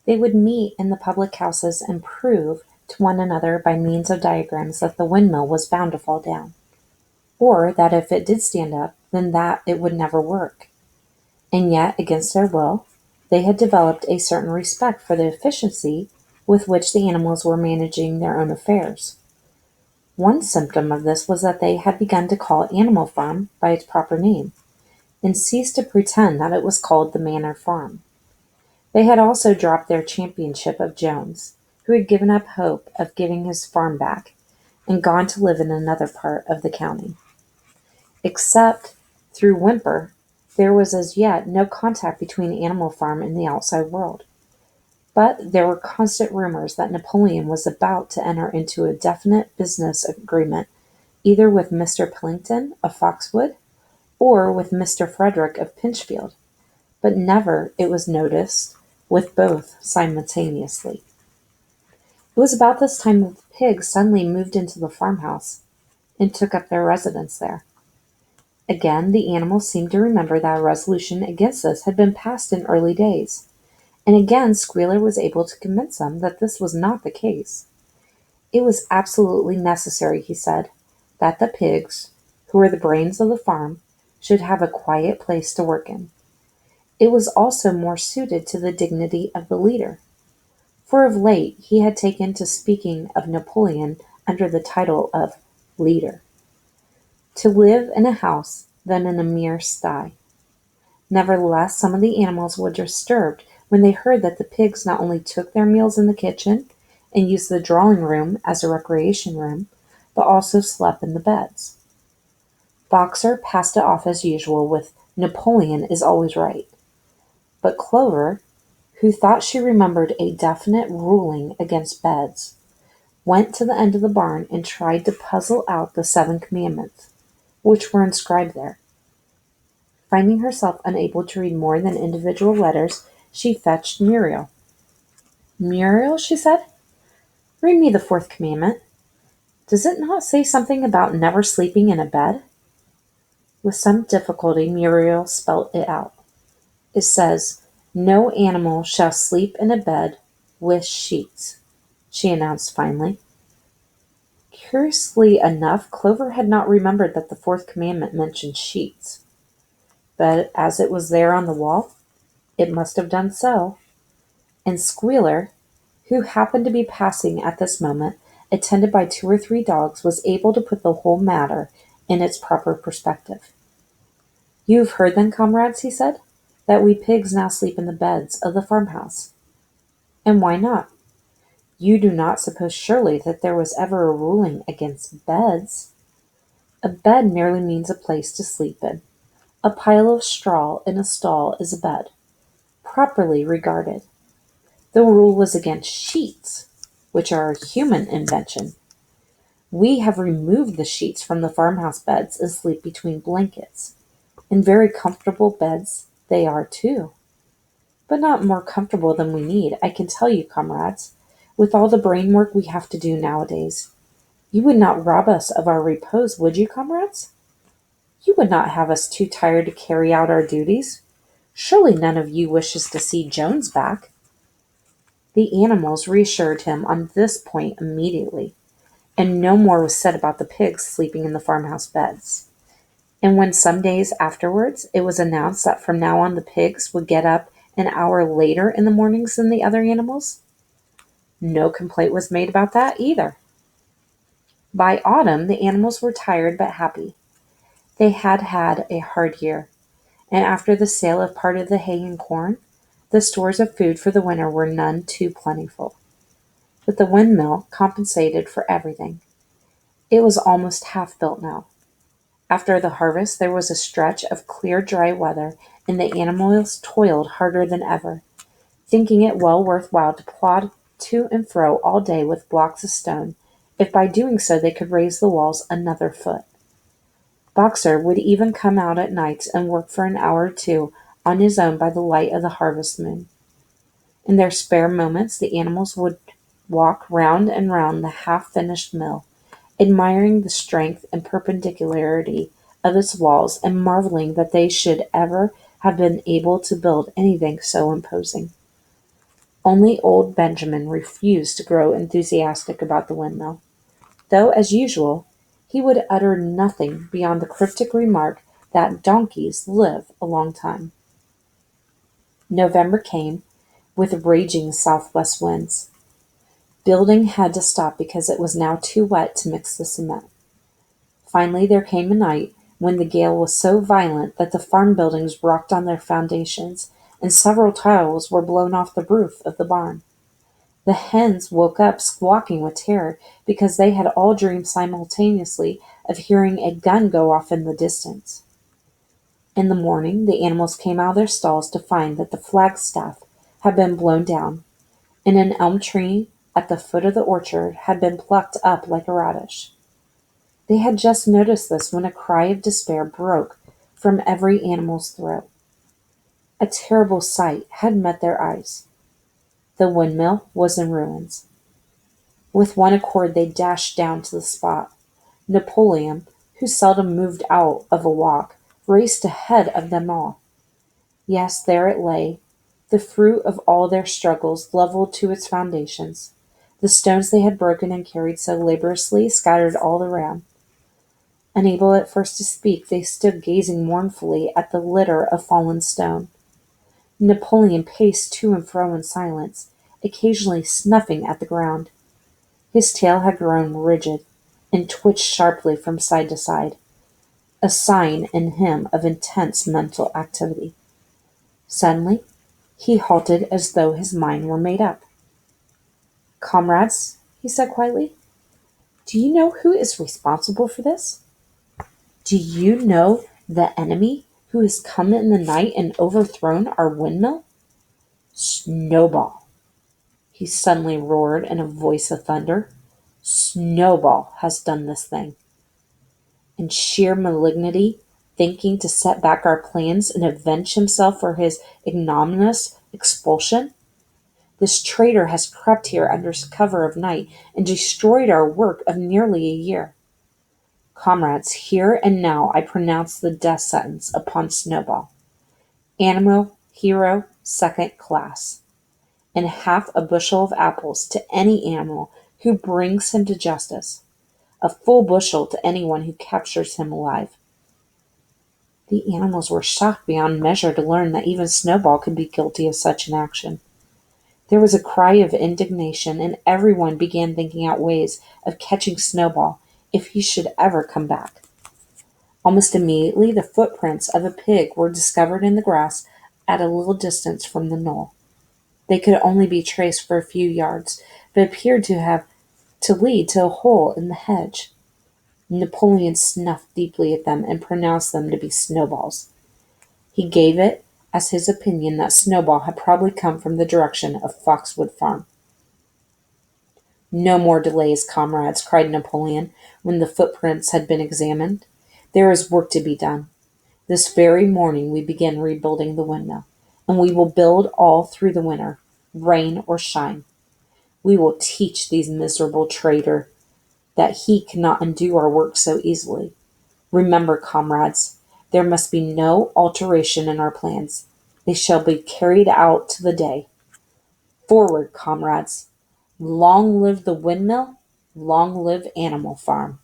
They would meet in the public houses and prove to one another by means of diagrams that the windmill was bound to fall down, or that if it did stand up, then that it would never work. And yet, against their will, they had developed a certain respect for the efficiency with which the animals were managing their own affairs. One symptom of this was that they had begun to call Animal Farm by its proper name, and ceased to pretend that it was called the Manor Farm. They had also dropped their championship of Jones, who had given up hope of getting his farm back, and gone to live in another part of the county. Except through Whymper, there was as yet no contact between Animal Farm and the outside world. But there were constant rumors that Napoleon was about to enter into a definite business agreement either with Mr. Pillington of Foxwood or with Mr. Frederick of Pinchfield, but never, it was noticed, with both simultaneously. It was about this time that the pigs suddenly moved into the farmhouse and took up their residence there. Again, the animals seemed to remember that a resolution against this had been passed in early days, and again Squealer was able to convince them that this was not the case. It was absolutely necessary, he said, that the pigs, who were the brains of the farm, should have a quiet place to work in. It was also more suited to the dignity of the leader, for of late he had taken to speaking of Napoleon under the title of leader. To live in a house than in a mere sty. Nevertheless, some of the animals were disturbed when they heard that the pigs not only took their meals in the kitchen and used the drawing room as a recreation room, but also slept in the beds. Boxer passed it off as usual with "Napoleon is always right." But Clover, who thought she remembered a definite ruling against beds, went to the end of the barn and tried to puzzle out the 7 commandments, which were inscribed there. Finding herself unable to read more than individual letters, she fetched Muriel. "Muriel," she said, "read me the 4th commandment. Does it not say something about never sleeping in a bed?" With some difficulty Muriel spelt it out. "It says, 'No animal shall sleep in a bed with sheets,'" she announced finally. Curiously enough, Clover had not remembered that the 4th commandment mentioned sheets. But as it was there on the wall, it must have done so. And Squealer, who happened to be passing at this moment, attended by 2 or 3 dogs, was able to put the whole matter in its proper perspective. "You have heard then, comrades," he said, "that we pigs now sleep in the beds of the farmhouse. And why not? You do not suppose surely that there was ever a ruling against beds? A bed merely means a place to sleep in. A pile of straw in a stall is a bed, properly regarded. The rule was against sheets, which are a human invention. We have removed the sheets from the farmhouse beds and sleep between blankets. And very comfortable beds they are too. But not more comfortable than we need, I can tell you, comrades, with all the brain work we have to do nowadays. You would not rob us of our repose, would you, comrades? You would not have us too tired to carry out our duties. Surely none of you wishes to see Jones back." The animals reassured him on this point immediately, and no more was said about the pigs sleeping in the farmhouse beds. And when some days afterwards it was announced that from now on the pigs would get up an hour later in the mornings than the other animals, no complaint was made about that either. By autumn the animals were tired but happy. They had had a hard year, and after the sale of part of the hay and corn, the stores of food for the winter were none too plentiful. But the windmill compensated for everything. It was almost half built now. After the harvest there was a stretch of clear dry weather, and the animals toiled harder than ever, thinking it well worth while to plod to and fro all day with blocks of stone, if by doing so they could raise the walls another foot. Boxer would even come out at nights and work for an hour or two on his own by the light of the harvest moon. In their spare moments the animals would walk round and round the half-finished mill, admiring the strength and perpendicularity of its walls and marveling that they should ever have been able to build anything so imposing. Only old Benjamin refused to grow enthusiastic about the windmill, though, as usual, he would utter nothing beyond the cryptic remark that donkeys live a long time. November came, with raging southwest winds. Building had to stop because it was now too wet to mix the cement. Finally there came a night when the gale was so violent that the farm buildings rocked on their foundations, and several tiles were blown off the roof of the barn. The hens woke up squawking with terror because they had all dreamed simultaneously of hearing a gun go off in the distance. In the morning the animals came out of their stalls to find that the flagstaff had been blown down, and an elm tree at the foot of the orchard had been plucked up like a radish. They had just noticed this when a cry of despair broke from every animal's throat. A terrible sight had met their eyes. The windmill was in ruins. With one accord they dashed down to the spot. Napoleon, who seldom moved out of a walk, raced ahead of them all. Yes, there it lay, the fruit of all their struggles levelled to its foundations, the stones they had broken and carried so laboriously scattered all around. Unable at first to speak, they stood gazing mournfully at the litter of fallen stone. Napoleon paced to and fro in silence, occasionally snuffing at the ground. His tail had grown rigid, and twitched sharply from side to side, a sign in him of intense mental activity. Suddenly he halted as though his mind were made up. "Comrades," he said quietly, "do you know who is responsible for this? Do you know the enemy who has come in the night and overthrown our windmill? Snowball!" he suddenly roared in a voice of thunder. "Snowball has done this thing. In sheer malignity, thinking to set back our plans and avenge himself for his ignominious expulsion, this traitor has crept here under cover of night and destroyed our work of nearly a year. Comrades, here and now I pronounce the death sentence upon Snowball. Animal hero second class, and half a bushel of apples to any animal who brings him to justice, a full bushel to anyone who captures him alive." The animals were shocked beyond measure to learn that even Snowball could be guilty of such an action. There was a cry of indignation, and everyone began thinking out ways of catching Snowball if he should ever come back. Almost immediately the footprints of a pig were discovered in the grass at a little distance from the knoll. They could only be traced for a few yards, but appeared to lead to a hole in the hedge. Napoleon snuffed deeply at them and pronounced them to be Snowball's. He gave it as his opinion that Snowball had probably come from the direction of Foxwood Farm. "No more delays, comrades," cried Napoleon, when the footprints had been examined. "There is work to be done. This very morning we begin rebuilding the windmill, and we will build all through the winter, rain or shine. We will teach these miserable traitor that he cannot undo our work so easily. Remember, comrades, there must be no alteration in our plans. They shall be carried out to the day. Forward, comrades! Long live the windmill! Long live Animal Farm!"